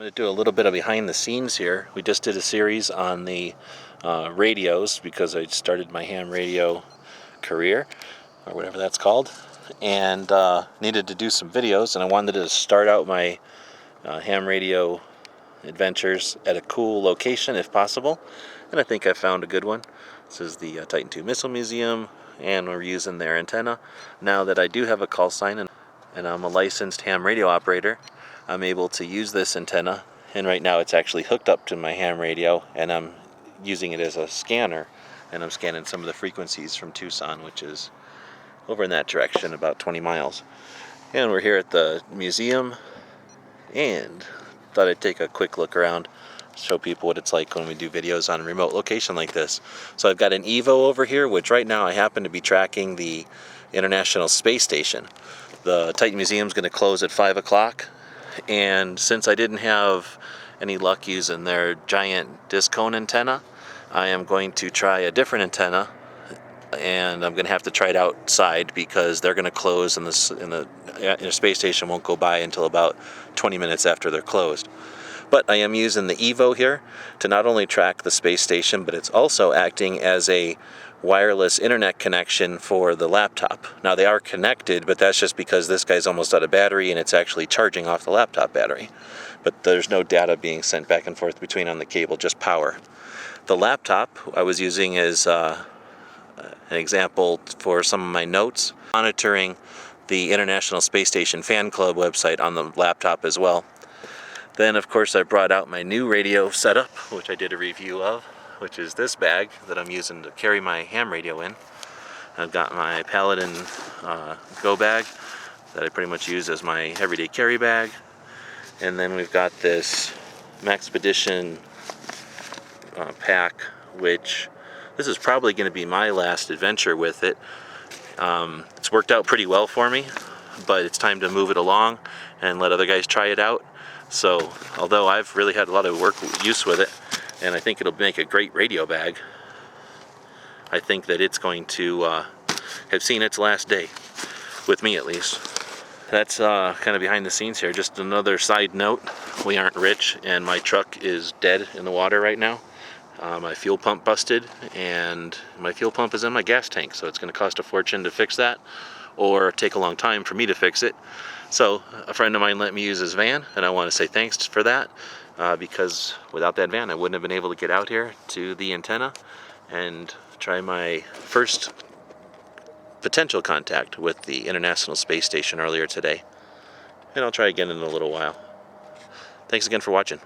I'm going to do a little bit of behind the scenes here. We just did a series on the radios because I started my ham radio career, or whatever that's called, and needed to do some videos, and I wanted to start out my ham radio adventures at a cool location if possible, and I think I found a good one. This is the Titan II Missile Museum, and we're using their antenna. Now that I do have a call sign and I'm a licensed ham radio operator, I'm able to use this antenna, and right now it's actually hooked up to my ham radio, and I'm using it as a scanner, and I'm scanning some of the frequencies from Tucson, which is over in that direction, about 20 miles. And we're here at the museum, and thought I'd take a quick look around, show people what it's like when we do videos on a remote location like this. So I've got an Evo over here, which right now I happen to be tracking the International Space Station. The Titan Museum is going to close at 5 o'clock, and since I didn't have any luck using their giant disc cone antenna, I am going to try a different antenna, and I'm going to have to try it outside because they're going to close, and the space station won't go by until about 20 minutes after they're closed. But I am using the Evo here to not only track the space station, but it's also acting as a wireless internet connection for the laptop. Now they are connected, but that's just because this guy's almost out of battery and it's actually charging off the laptop battery. But there's no data being sent back and forth between on the cable, just power. The laptop I was using as an example for some of my notes, monitoring the International Space Station Fan Club website on the laptop as well. Then, of course, I brought out my new radio setup, which I did a review of, which is this bag that I'm using to carry my ham radio in. I've got my Paladin Go bag that I pretty much use as my everyday carry bag. And then we've got this Maxpedition pack, which this is probably going to be my last adventure with it. It's worked out pretty well for me, but it's time to move it along and let other guys try it out. So, although I've really had a lot of use with it, and I think it'll make a great radio bag, I think that it's going to have seen its last day, with me at least. That's kind of behind the scenes here. Just another side note, we aren't rich, and my truck is dead in the water right now. My fuel pump busted, and my fuel pump is in my gas tank, so it's going to cost a fortune to fix that, or take a long time for me to fix it. So a friend of mine let me use his van, and I want to say thanks for that, because without that van I wouldn't have been able to get out here to the antenna and try my first potential contact with the International Space Station earlier today. And I'll try again in a little while. Thanks again for watching.